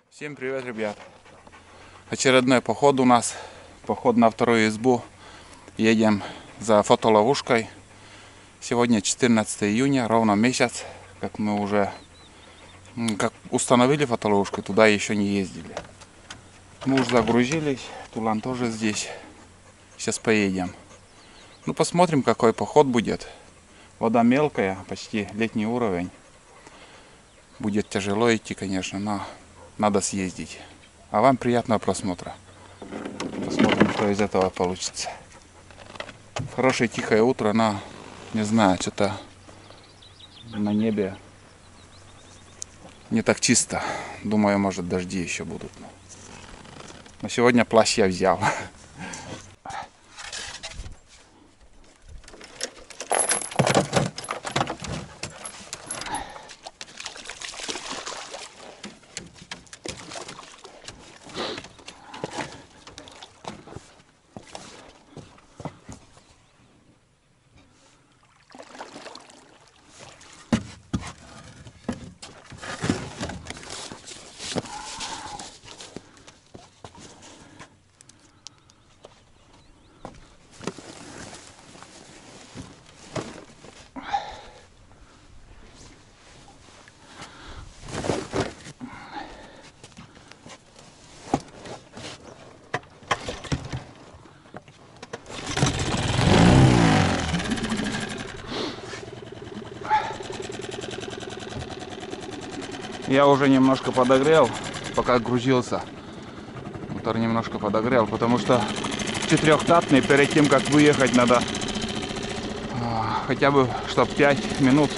Всем привет, ребят! Очередной поход у нас. Поход на вторую избу. Едем за фотоловушкой. Сегодня 14 июня, ровно месяц, как мы уже установили фотоловушку, туда еще не ездили. Мы уже загрузились, Тулан тоже здесь. Сейчас поедем. Ну, посмотрим, какой поход будет. Вода мелкая, почти летний уровень. Будет тяжело идти, конечно, но надо съездить. А вам приятного просмотра. Посмотрим, что из этого получится. Хорошее тихое утро, но не знаю, что-то на небе не так чисто. Думаю, может, дожди еще будут. Но сегодня плащ я взял. Я уже немножко подогрел, пока грузился. Мотор немножко подогрел, потому что четырехтактный, перед тем как выехать, надо хотя бы чтоб 5 минут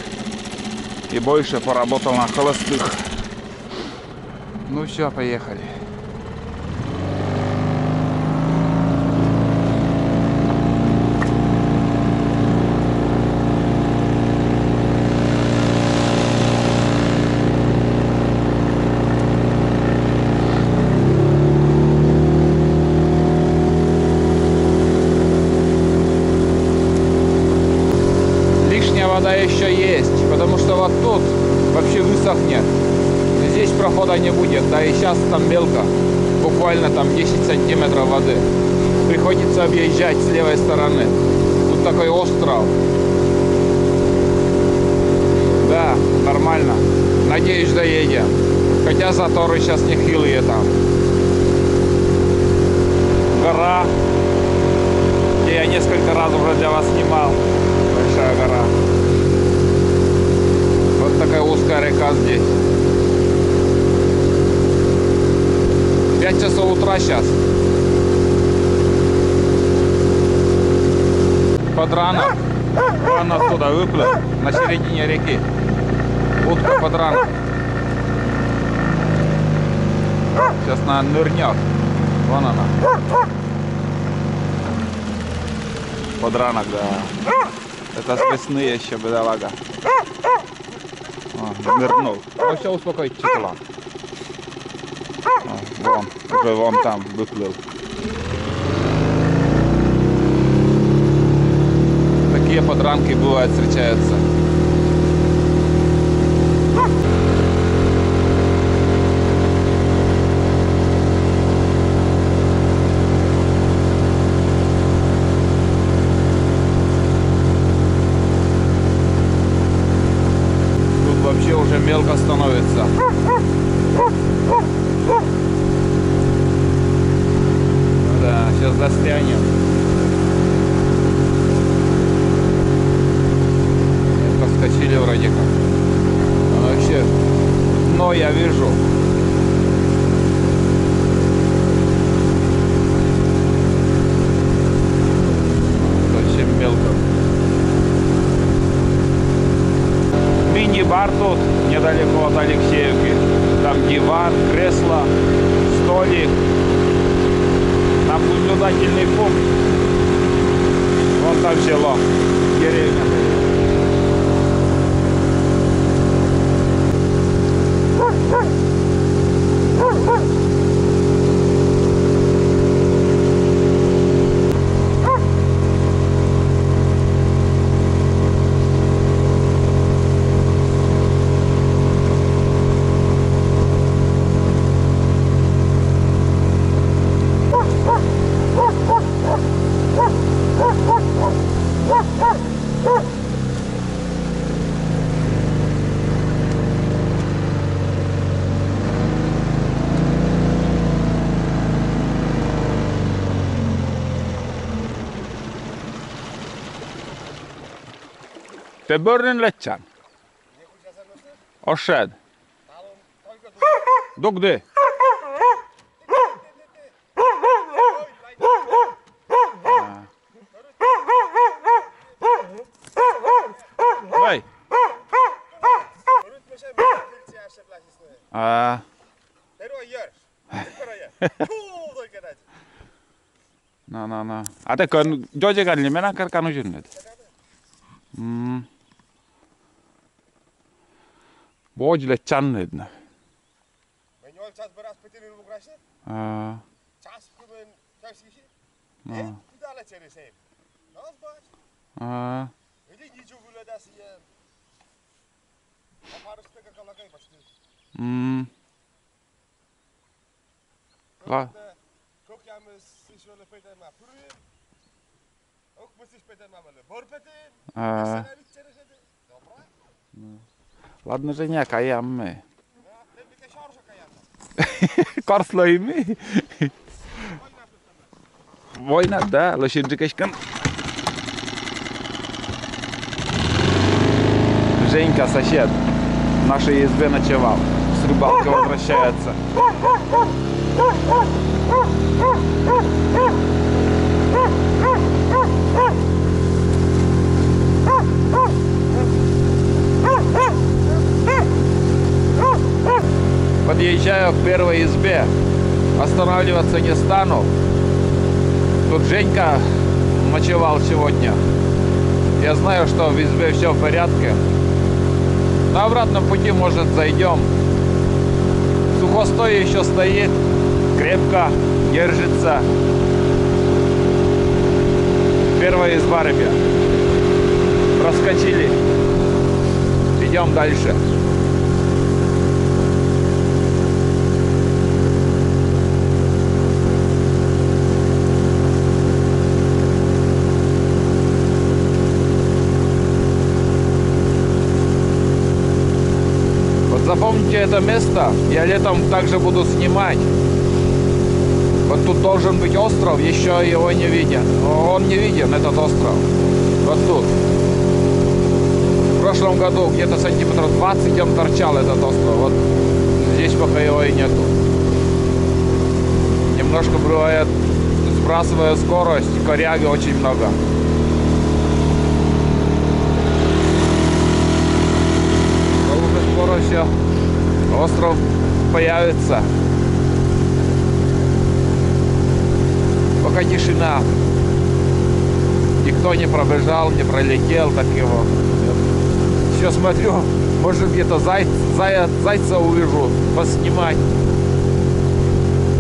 и больше поработал на холостых. Ну все, поехали. Вода еще есть, потому что вот тут вообще высохнет, здесь прохода не будет, да и сейчас там мелко, буквально там 10 сантиметров воды, приходится объезжать с левой стороны, тут такой остров, да, нормально, надеюсь доедем, хотя заторы сейчас нехилые там, гора, где я несколько раз уже для вас снимал, большая гора. Вот такая узкая река здесь. 5 часов утра сейчас. Подранок. Он оттуда выплыл. На середине реки. Утка подранок. Сейчас она нырнет. Вон она. Подранок, да. Это с весны еще, бедолага. Нырнул. Ну все, успокойтесь, Тулан. Вон, уже вон там выплыл. Такие подранки бывают, встречаются. Вообще уже мелко становится. Да, сейчас застрянем. Проскочили вроде как. Но вообще дно я вижу. Совсем мелко. Мини-бар тут, недалеко от Алексеевки. Там диван, кресло, столик. Наблюдательный пункт. Вон там село, деревня. Te börnen lätsän. Oshad. Dogde. Vai. No. Ate kan joje kan limena kar kanu junnet. Bojle channet na. Menjol ças biraz petenin bu graşı. Ças kuben ças işi. Kudala çereseyim. Naz baş. Öyle gidiyor böyle dersi ya. Aparışta kakalakay başlıyor. Çok yalnız şöyle petenin yapıyor. Ok mısış petenin böyle. Bor petenin. Sen içerisinde. Dobra. Ладно, Женя, каям мы. Корслой мы. Война, да, лошадь-качкан. Женька, сосед, в нашей избе ночевал. С рыбалки возвращается. Подъезжаю к первой избе, останавливаться не стану. Тут Женька ночевал сегодня. Я знаю, что в избе все в порядке. На обратном пути, может, зайдем. Сухостой еще стоит, крепко держится. Первая изба, ребят. Проскочили. Идем дальше. Запомните это место, я летом также буду снимать. Вот тут должен быть остров, еще его не виден. Он не виден, этот остров. Вот тут. В прошлом году где-то сантиметров 20 он торчал, этот остров. Вот здесь пока его и нету. Немножко бывает, сбрасывая скорость, коряги очень много. Скоро все, остров появится. Пока тишина. Никто не пробежал, не пролетел, так его. Все смотрю, может где-то зайца увижу, поснимать.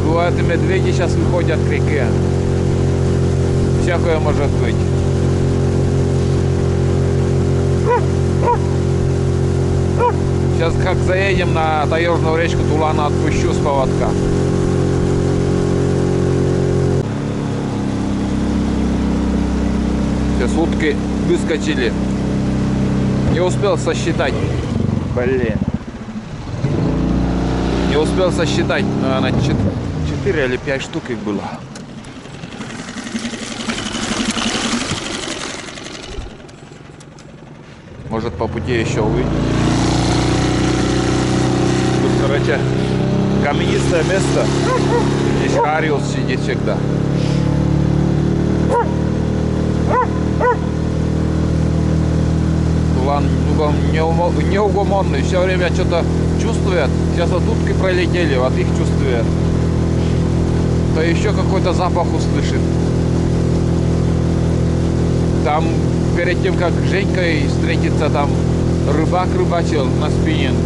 Бывает, и медведи сейчас выходят к реке. Всякое может быть. Сейчас как заедем на таежную речку Тулана, отпущу с поводка. Сейчас утки выскочили. Не успел сосчитать. Блин. Не успел сосчитать. Наверное, 4 или 5 штук их было. Может, по пути еще увидим. Короче, каменистое место. Здесь хариус сидит всегда. Тулан неугомонный, все время что-то чувствует. Сейчас вот утки пролетели, вот их чувствует. То еще какой-то запах услышит. Там перед тем, как с Женькой встретиться, там рыбак рыбачил на спиннинг.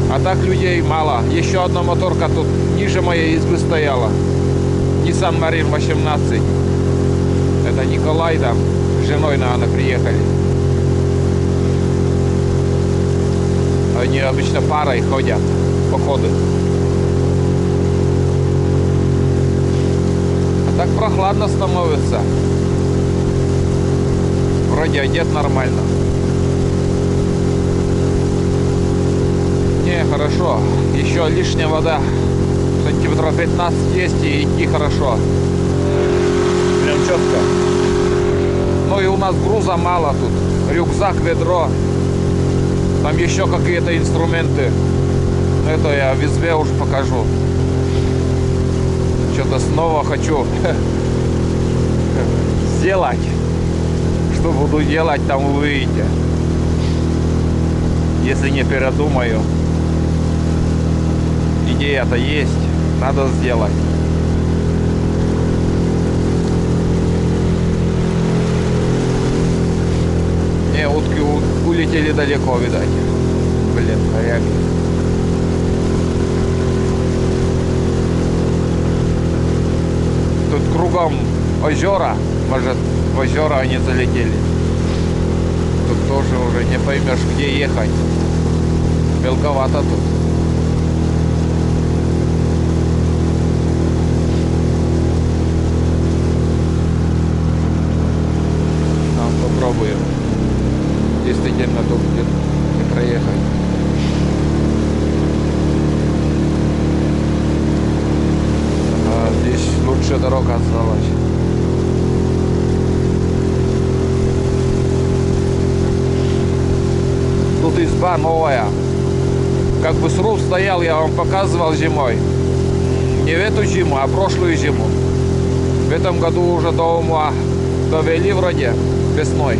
А так людей мало. Еще одна моторка тут ниже моей избы стояла. Nissan Marine 18. Это Николай там с женой, наверное, приехали. Они обычно парой ходят, походы. А так прохладно становится. Вроде одет нормально. Не, хорошо. Еще лишняя вода. Сантиметров 15 есть и идти хорошо. Прям четко. Ну и у нас груза мало тут. Рюкзак, ведро. Там еще какие-то инструменты. Это я в избе уж покажу. Что-то снова хочу сделать. Что буду делать, там увидите. Если не передумаю. Идея-то есть. Надо сделать. Не, утки улетели далеко, видать. Блин, коряги. Тут кругом озера. Может, в озера они залетели. Тут тоже уже не поймешь, где ехать. Мелковато тут. Попробуем. Действительно тут не проехать. А здесь лучше дорога осталась. Тут изба новая. Как бы сруб стоял, я вам показывал зимой. Не в эту зиму, а прошлую зиму. В этом году уже до ума довели вроде весной.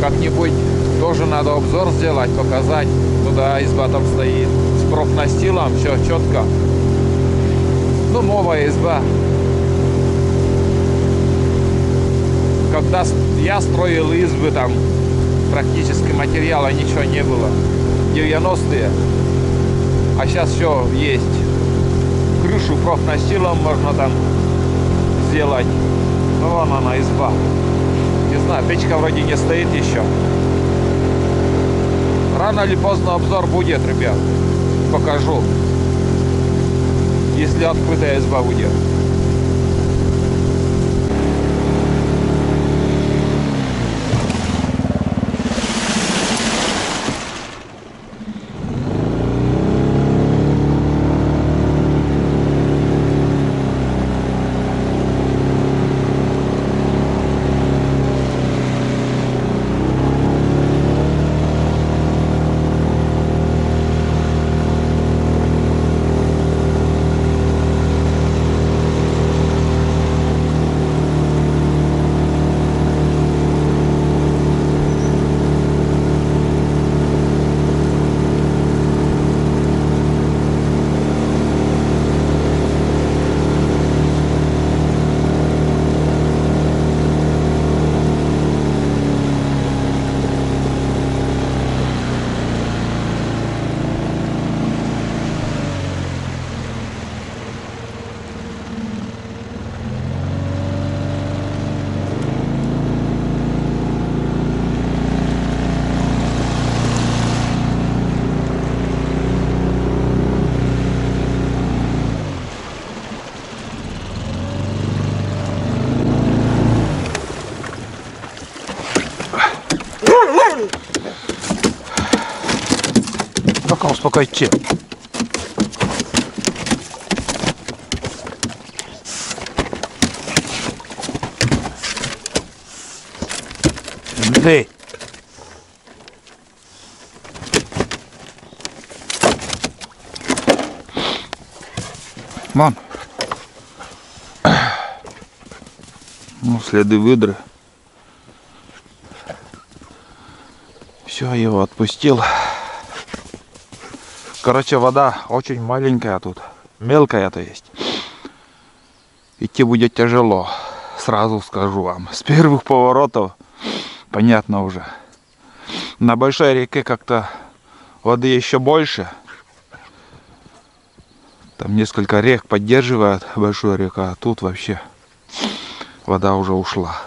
Как-нибудь тоже надо обзор сделать, показать. Туда изба там стоит. С профнастилом, все четко. Ну, новая изба. Когда я строил избы, там практически материала ничего не было. 90-е. А сейчас все есть. Крышу профнастилом можно там сделать. Ну, вон она, изба. Не знаю, печка вроде не стоит еще. Рано или поздно обзор будет, ребят. Покажу. Если открытая изба будет. Пока успокойте. Эй! Вон. Ну, следы выдры. Все, его отпустил. Короче, вода очень маленькая тут. Мелкая то есть. Идти будет тяжело. Сразу скажу вам. С первых поворотов понятно уже. На большой реке как-то воды еще больше. Там несколько рек поддерживает большую реку. А тут вообще вода уже ушла.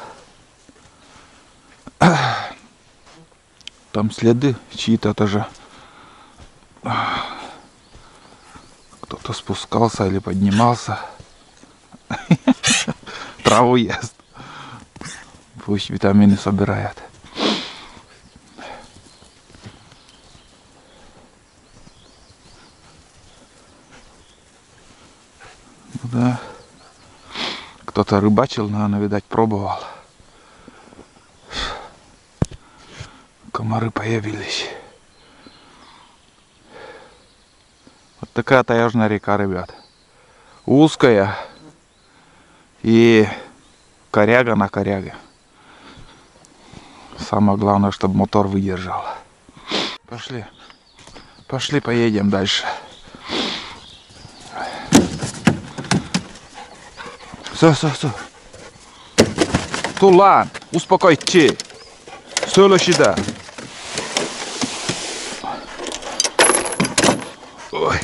Там следы чьи-то тоже. Кто-то спускался или поднимался. Траву ест. Пусть витамины собирает. Да. Кто-то рыбачил, наверное, видать, пробовал. Комары появились. Вот такая таежная река, ребят. Узкая и коряга на коряге. Самое главное, чтобы мотор выдержал. Пошли. Пошли, поедем дальше. Все. Тулан, успокойте. Söyle сюда. Ой.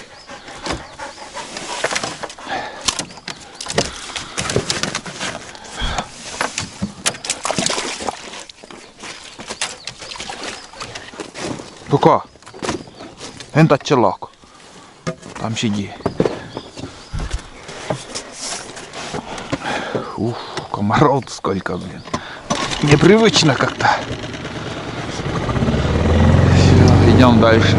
Kuka? Entä челок? Там сиди. Ух, комаров сколько, блин. Непривычно как-то. Все, идем дальше.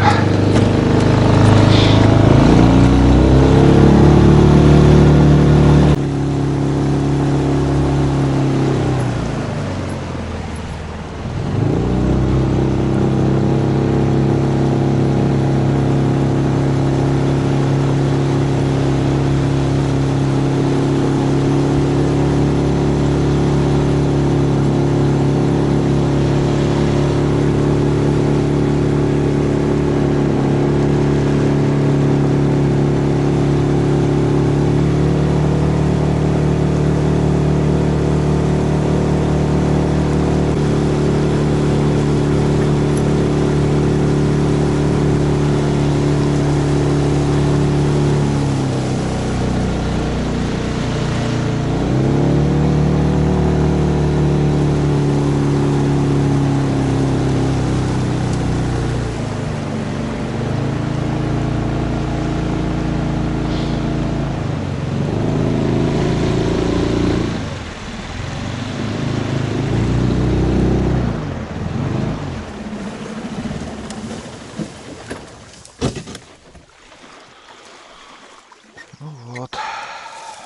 Вот,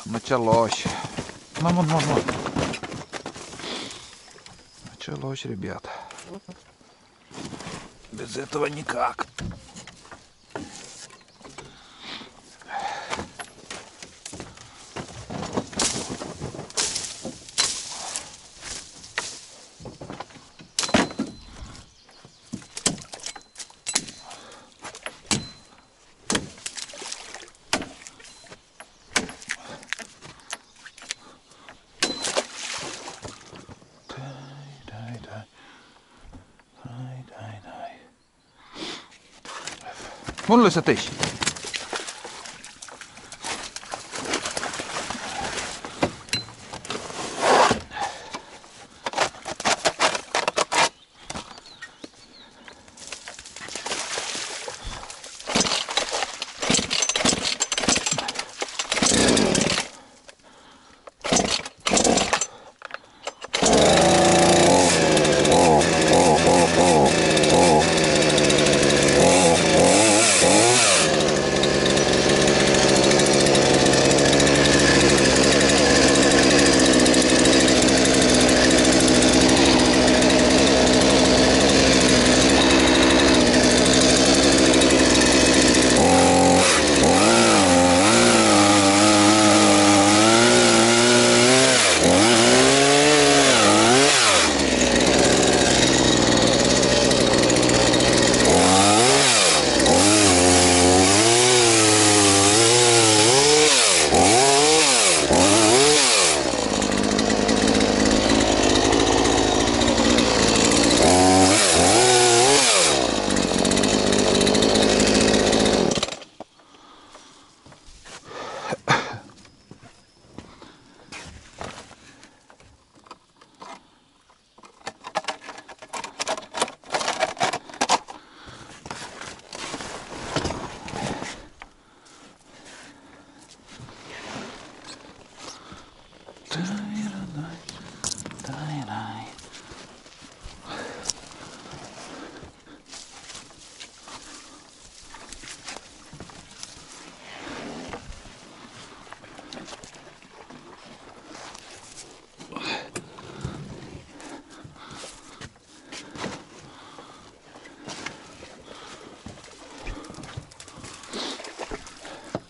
началось. Вон. Началось, ребята. Без этого никак. Mulle sä teit?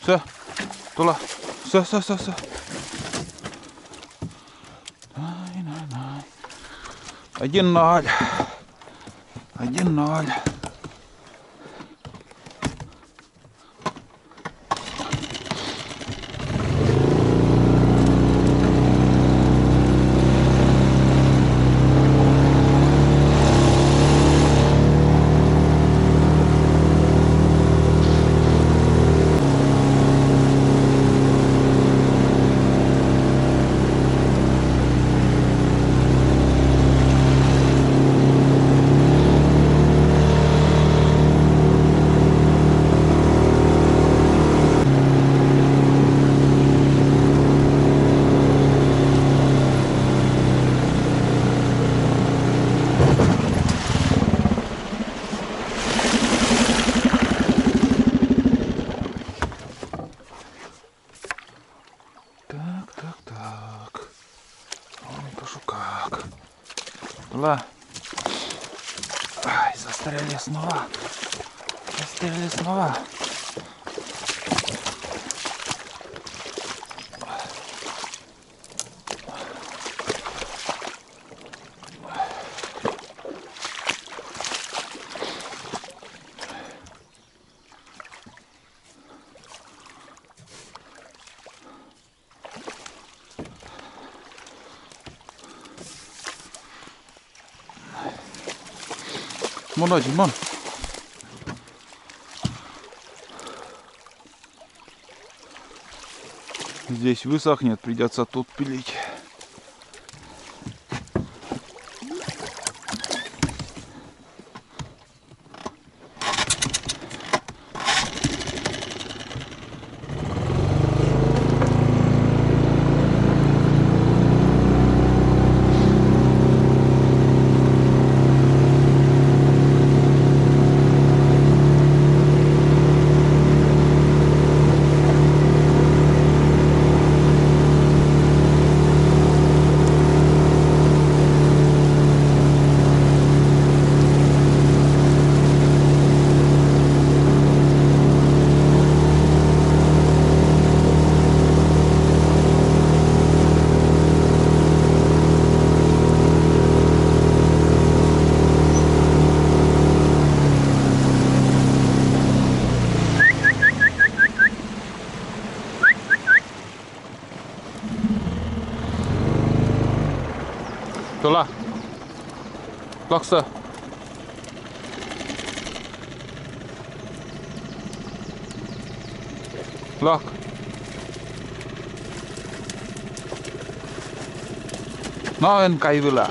Все, Тула. Все. 1-0. 1-0. Так. Ой, прошу как. Тула. Ай, застряли снова. Димон. Здесь высохнет, придется тут пилить. Тула. Лакса. Лак. Noen kaivilla.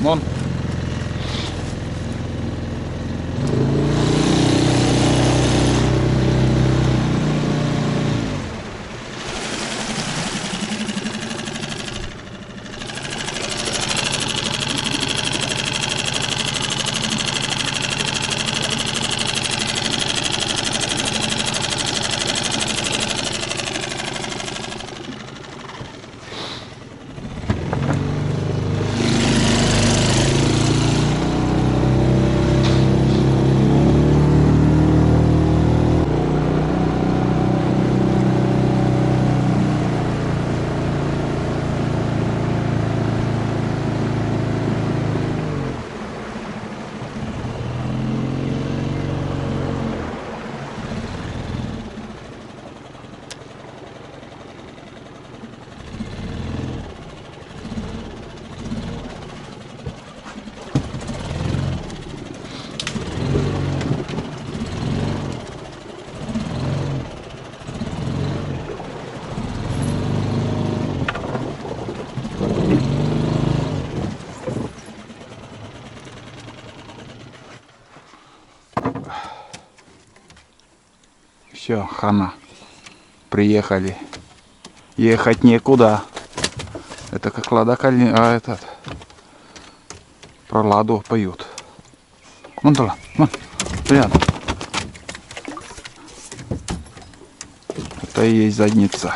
Вон. Все, хана. Приехали. Ехать некуда. Это как Лада Калина, а этот. Про Ладу поют. Вон туда, вон, рядом. Это и есть задница.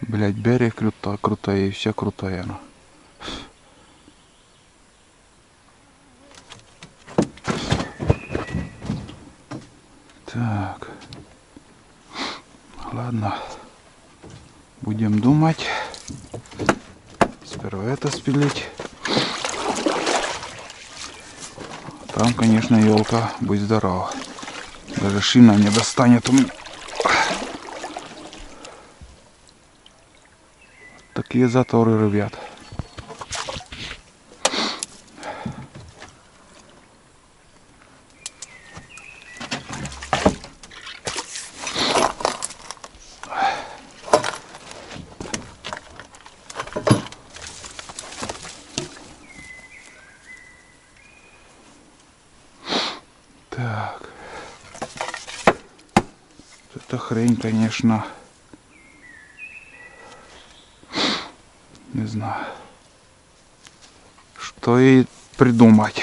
Блять, берег крутой, и все крутое. Ну. Так. Ладно. Будем думать. Сперва это спилить. Там, конечно, елка, будь здорова. Даже шина не достанет у меня. Такие заторы, ребят. Так. Эта хрень, конечно, не знаю, что и придумать.